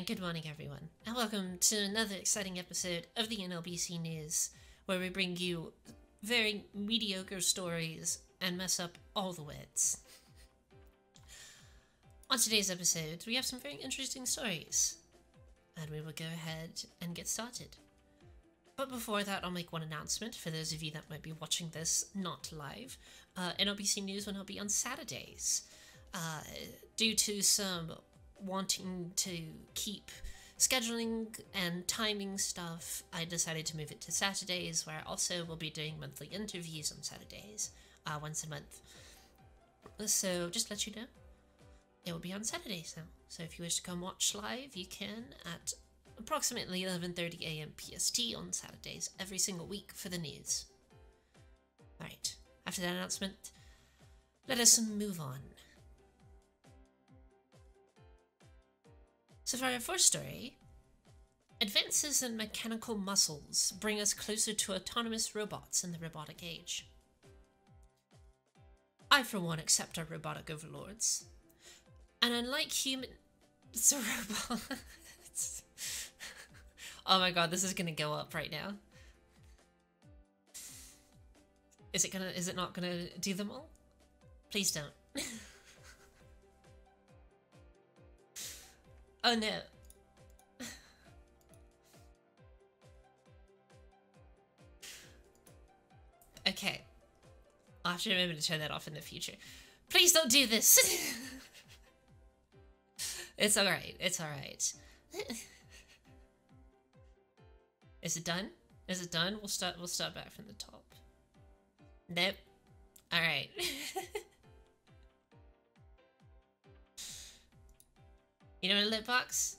Good morning everyone, and welcome to another exciting episode of the NLBC News, where we bring you very mediocre stories and mess up all the words. On today's episode, we have some very interesting stories, and we will go ahead and get started. But before that, I'll make one announcement for those of you that might be watching this not live. NLBC News will not be on Saturdays, due to some wanting to keep scheduling and timing stuff. I decided to move it to Saturdays, where I also will be doing monthly interviews on Saturdays, once a month. So just to let you know, it will be on Saturdays now. So if you wish to come watch live, you can at approximately 11:30 AM PST on Saturdays every single week for the news. Alright, after that announcement, let us move on. So for our first story, advances in mechanical muscles bring us closer to autonomous robots in the robotic age. I, for one, accept our robotic overlords. And unlike human... It's a robot. Oh my god, this is gonna go up right now. Is it not gonna do them all? Please don't. Oh no. Okay. I'll have to remember to turn that off in the future. Please don't do this! It's alright, it's alright. Is it done? Is it done? We'll start back from the top. Nope. Alright. You know what a lit box?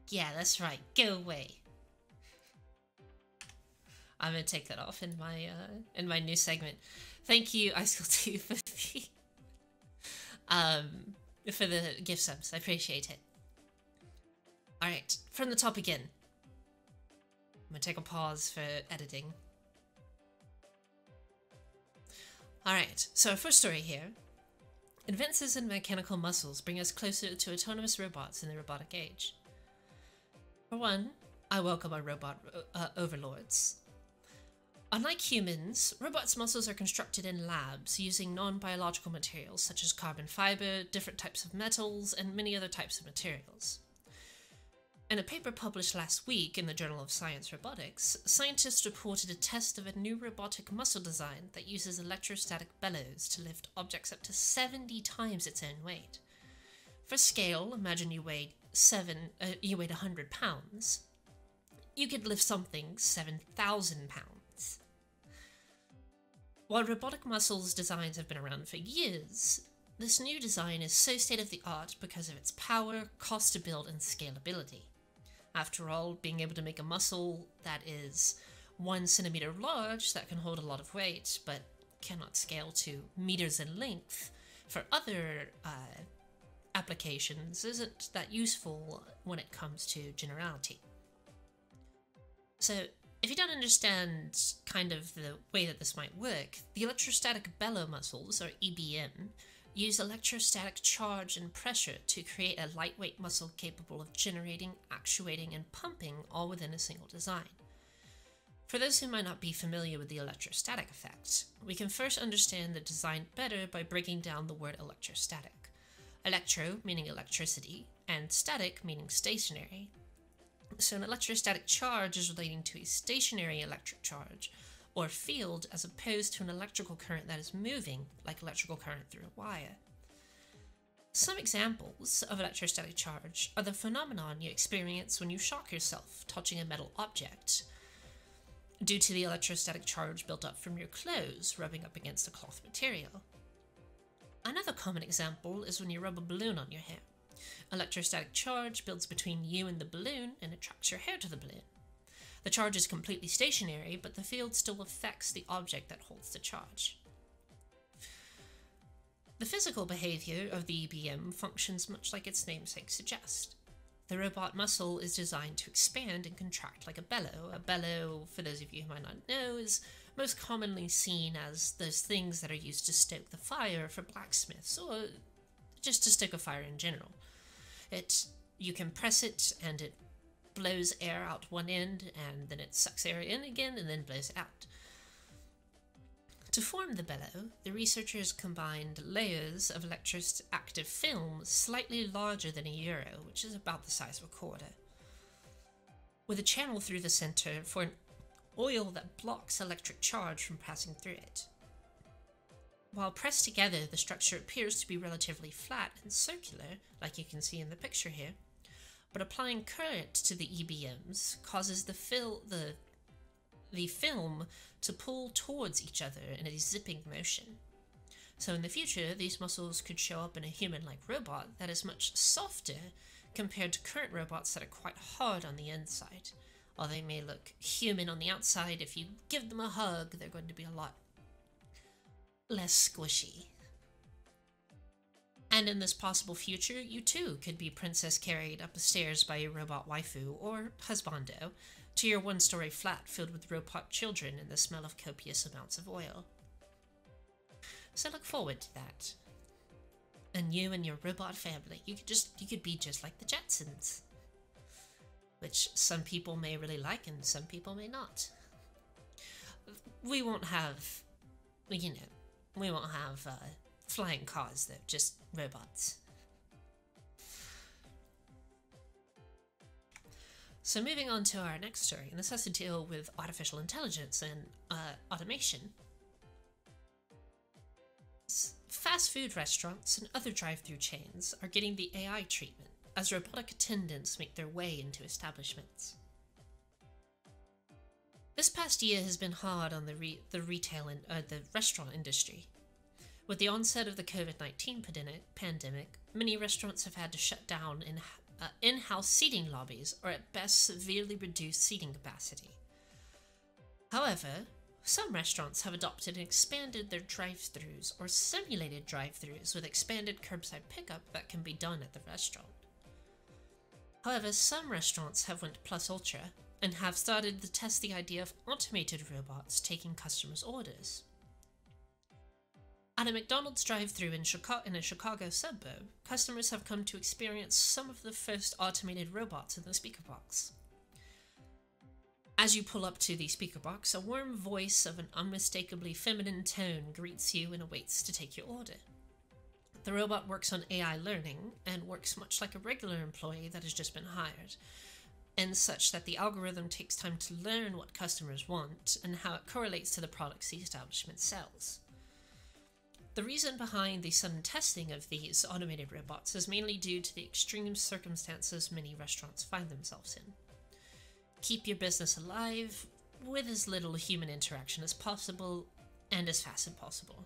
Yeah, that's right. Go away. I'm gonna take that off in my new segment. Thank you, iSchool2, for the gift subs. I appreciate it. Alright, from the top again. I'm gonna take a pause for editing. Alright, so our first story here. Advances in mechanical muscles bring us closer to autonomous robots in the robotic age. For one, I welcome our robot overlords. Unlike humans, robots' muscles are constructed in labs using non-biological materials such as carbon fiber, different types of metals, and many other types of materials. In a paper published last week in the Journal of Science Robotics, scientists reported a test of a new robotic muscle design that uses electrostatic bellows to lift objects up to 70 times its own weight. For scale, imagine you weighed 100 pounds. You could lift something 7,000 pounds. While robotic muscles designs have been around for years, this new design is so state-of-the-art because of its power, cost to build, and scalability. After all, being able to make a muscle that is 1 centimeter large that can hold a lot of weight, but cannot scale to meters in length for other applications isn't that useful when it comes to generality. So, if you don't understand kind of the way that this might work, the electrostatic bellow muscles, or EBM, use electrostatic charge and pressure to create a lightweight muscle capable of generating, actuating, and pumping all within a single design. For those who might not be familiar with the electrostatic effect, we can first understand the design better by breaking down the word electrostatic. Electro meaning electricity, and static meaning stationary. So an electrostatic charge is relating to a stationary electric charge, or field, as opposed to an electrical current that is moving, like electrical current through a wire. Some examples of electrostatic charge are the phenomenon you experience when you shock yourself touching a metal object, due to the electrostatic charge built up from your clothes rubbing up against a cloth material. Another common example is when you rub a balloon on your hair. Electrostatic charge builds between you and the balloon and attracts your hair to the balloon. The charge is completely stationary, but the field still affects the object that holds the charge. The physical behavior of the EBM functions much like its namesake suggests. The robot muscle is designed to expand and contract like a bellow. A bellow, for those of you who might not know, is most commonly seen as those things that are used to stoke the fire for blacksmiths, or just to stoke a fire in general. You can press it and it blows air out one end, and then it sucks air in again and then blows it out. To form the bellow, the researchers combined layers of electroactive film slightly larger than a euro, which is about the size of a quarter, with a channel through the center for an oil that blocks electric charge from passing through it. While pressed together, the structure appears to be relatively flat and circular, like you can see in the picture here, but applying current to the EBMs causes the film to pull towards each other in a zipping motion. So in the future, these muscles could show up in a human-like robot that is much softer compared to current robots that are quite hard on the inside. While they may look human on the outside, if you give them a hug, they're going to be a lot less squishy. And in this possible future, you too could be princess carried up the stairs by your robot waifu or husbando to your one-story flat filled with robot children and the smell of copious amounts of oil. So look forward to that. And you and your robot family, you could be just like the Jetsons, which some people may really like and some people may not. We won't have, flying cars though, just robots. So moving on to our next story, and this has to deal with artificial intelligence and automation. Fast food restaurants and other drive-through chains are getting the AI treatment as robotic attendants make their way into establishments. This past year has been hard on the retail and the restaurant industry. With the onset of the COVID-19 pandemic, many restaurants have had to shut down in-house seating lobbies, or at best severely reduced seating capacity. However, some restaurants have adopted and expanded their drive-thrus or simulated drive-thrus with expanded curbside pickup that can be done at the restaurant. However, some restaurants have went plus ultra and have started to test the idea of automated robots taking customers' orders. At a McDonald's drive-thru in a Chicago suburb, customers have come to experience some of the first automated robots in the speaker box. As you pull up to the speaker box, a warm voice of an unmistakably feminine tone greets you and awaits to take your order. The robot works on AI learning and works much like a regular employee that has just been hired, and such that the algorithm takes time to learn what customers want and how it correlates to the products the establishment sells. The reason behind the sudden testing of these automated robots is mainly due to the extreme circumstances many restaurants find themselves in. Keep your business alive with as little human interaction as possible and as fast as possible.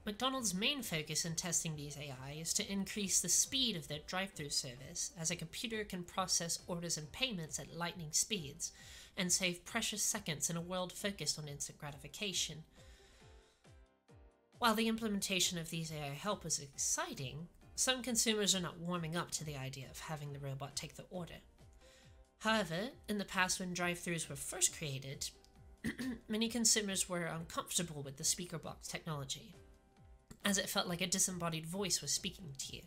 McDonald's main focus in testing these AI is to increase the speed of their drive-thru service, as a computer can process orders and payments at lightning speeds and save precious seconds in a world focused on instant gratification. While the implementation of these AI help is exciting, some consumers are not warming up to the idea of having the robot take the order. However, in the past when drive-thrus were first created, many consumers were uncomfortable with the speaker box technology, as it felt like a disembodied voice was speaking to you.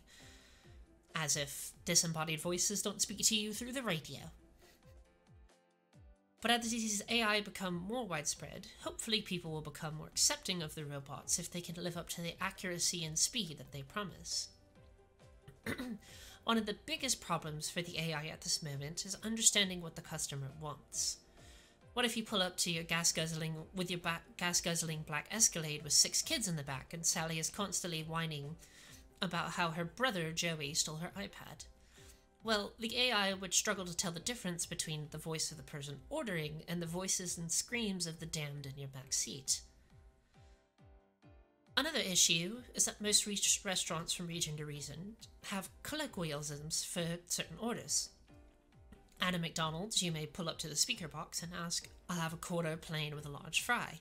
As if disembodied voices don't speak to you through the radio. But as these AI become more widespread, hopefully people will become more accepting of the robots if they can live up to the accuracy and speed that they promise. One of the biggest problems for the AI at this moment is understanding what the customer wants. What if you pull up to your gas-guzzling black Escalade with 6 kids in the back and Sally is constantly whining about how her brother Joey stole her iPad? Well, the AI would struggle to tell the difference between the voice of the person ordering and the voices and screams of the damned in your back seat. Another issue is that most restaurants from region to region have colloquialisms for certain orders. At a McDonald's, you may pull up to the speaker box and ask, "I'll have a quarter plain with a large fry."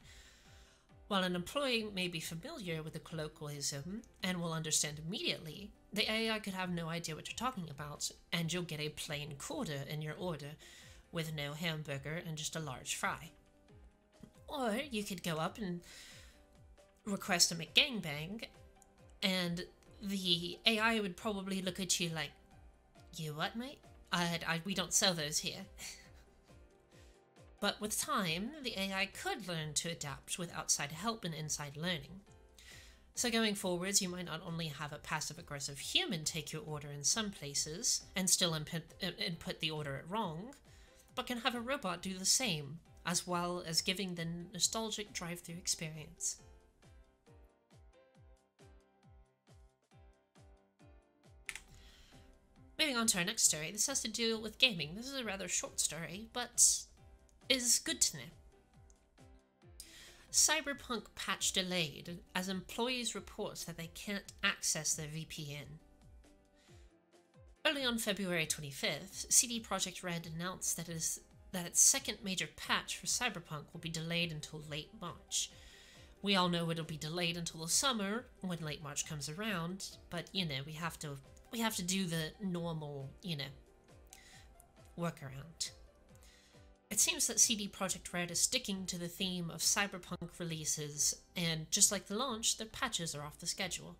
While an employee may be familiar with the colloquialism and will understand immediately, the AI could have no idea what you're talking about, and you'll get a plain quarter in your order with no hamburger and just a large fry. Or you could go up and request a McGangbang, and the AI would probably look at you like, "You what, mate? We don't sell those here." But with time, the AI could learn to adapt with outside help and inside learning. So going forwards, you might not only have a passive-aggressive human take your order in some places and still input the order wrong, but can have a robot do the same, as well as giving the nostalgic drive-thru experience. Moving on to our next story, this has to do with gaming. This is a rather short story, but is good to know. Cyberpunk patch delayed as employees report that they can't access their VPN. Early on February 25th, CD Projekt Red announced that its second major patch for Cyberpunk will be delayed until late March. We all know it'll be delayed until the summer when late March comes around, but you know, we have to do the normal, workaround. It seems that CD Projekt Red is sticking to the theme of Cyberpunk releases, and just like the launch, their patches are off the schedule.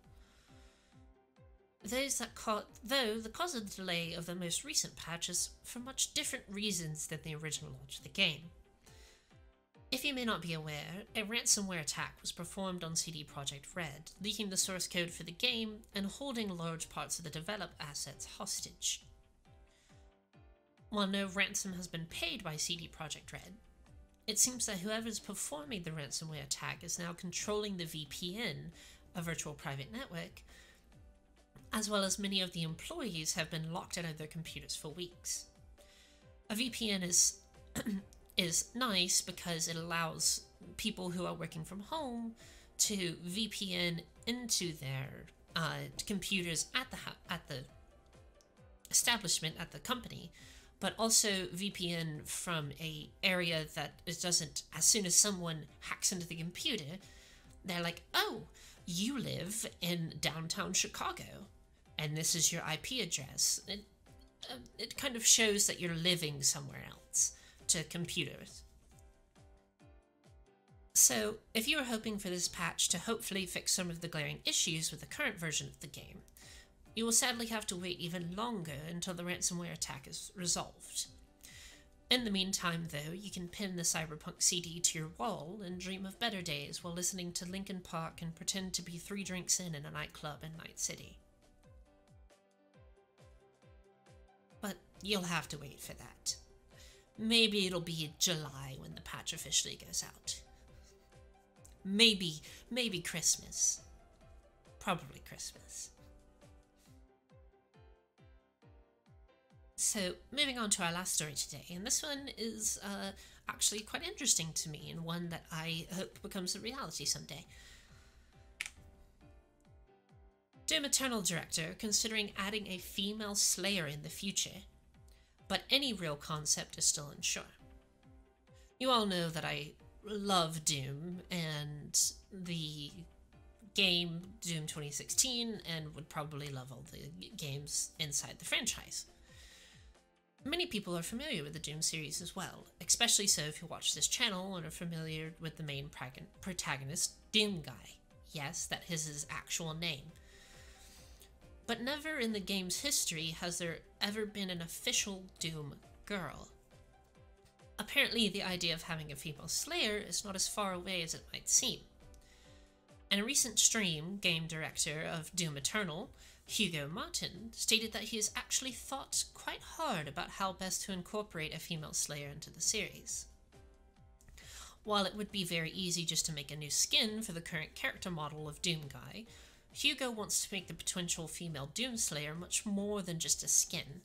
Though the cause of the delay of the most recent patch is for much different reasons than the original launch of the game. If you may not be aware, a ransomware attack was performed on CD Projekt Red, leaking the source code for the game and holding large parts of the developed assets hostage. While no ransom has been paid by CD Projekt Red, it seems that whoever's performing the ransomware attack is now controlling the VPN, a virtual private network, as well as many of the employees have been locked out of their computers for weeks. A VPN is nice because it allows people who are working from home to VPN into their computers at the establishment, at the company, but also VPN from a area that it doesn't, as soon as someone hacks into the computer, they're like, "Oh, you live in downtown Chicago, and this is your IP address." It kind of shows that you're living somewhere else to computers. So, if you were hoping for this patch to hopefully fix some of the glaring issues with the current version of the game, you will sadly have to wait even longer until the ransomware attack is resolved. In the meantime, though, you can pin the Cyberpunk CD to your wall and dream of better days while listening to Linkin Park and pretend to be 3 drinks in a nightclub in Night City. But you'll have to wait for that. Maybe it'll be July when the patch officially goes out. Maybe Christmas. Probably Christmas. So, moving on to our last story today, and this one is actually quite interesting to me, and one that I hope becomes a reality someday. Doom Eternal director considering adding a female Slayer in the future, but any real concept is still unsure. You all know that I love Doom and the game Doom 2016, and would probably love all the games inside the franchise. Many people are familiar with the Doom series as well, especially so if you watch this channel and are familiar with the main protagonist, Doom Guy. Yes, that is his actual name. But never in the game's history has there ever been an official Doom girl. Apparently, the idea of having a female Slayer is not as far away as it might seem. In a recent stream, game director of Doom Eternal, Hugo Martin, stated that he has actually thought quite hard about how best to incorporate a female Slayer into the series. While it would be very easy just to make a new skin for the current character model of Doom Guy, Hugo wants to make the potential female Doom Slayer much more than just a skin.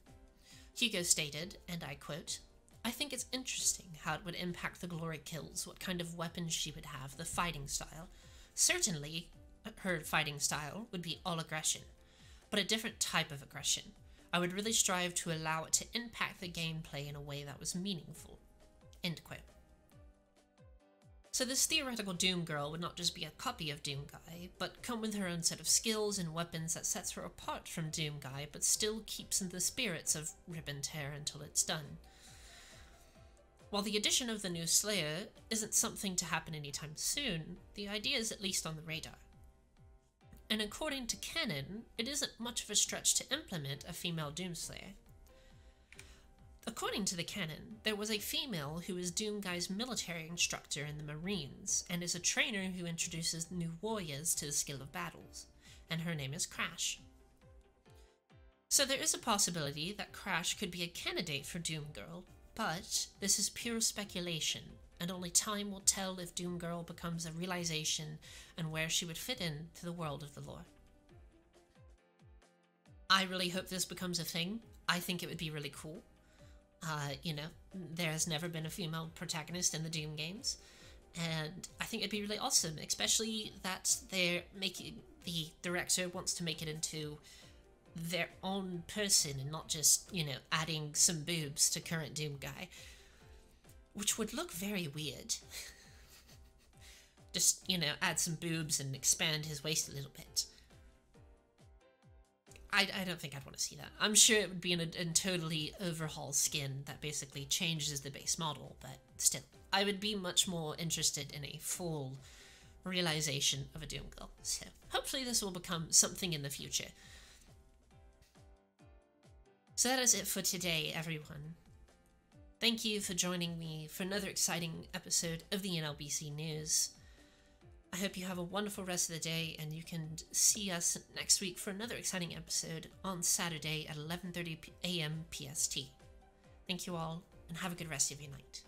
Hugo stated, and I quote, "I think it's interesting how it would impact the glory kills, what kind of weapons she would have, the fighting style. Certainly, her fighting style would be all aggression, but a different type of aggression. I would really strive to allow it to impact the gameplay in a way that was meaningful." End quote. So this theoretical Doom Girl would not just be a copy of Doom Guy, but come with her own set of skills and weapons that sets her apart from Doom Guy, but still keeps in the spirits of rip and tear until it's done. While the addition of the new Slayer isn't something to happen anytime soon, the idea is at least on the radar. And according to canon, it isn't much of a stretch to implement a female Doomslayer. According to the canon, there was a female who is Doom Guy's military instructor in the Marines, and is a trainer who introduces new warriors to the skill of battles, and her name is Crash. So there is a possibility that Crash could be a candidate for Doom Girl, but this is pure speculation, and only time will tell if Doom Girl becomes a realization and where she would fit in to the world of the lore. I really hope this becomes a thing. I think it would be really cool. There has never been a female protagonist in the Doom games, and I think it'd be really awesome, especially that the director wants to make it into their own person and not just, adding some boobs to current Doom Guy, which would look very weird. Just, add some boobs and expand his waist a little bit. I don't think I'd want to see that. I'm sure it would be in a totally overhaul skin that basically changes the base model, but still, I would be much more interested in a full realization of a Doom Girl. So hopefully this will become something in the future. So that is it for today, everyone. Thank you for joining me for another exciting episode of the NLBC News. I hope you have a wonderful rest of the day, and you can see us next week for another exciting episode on Saturday at 11:30 AM PST. Thank you all, and have a good rest of your night.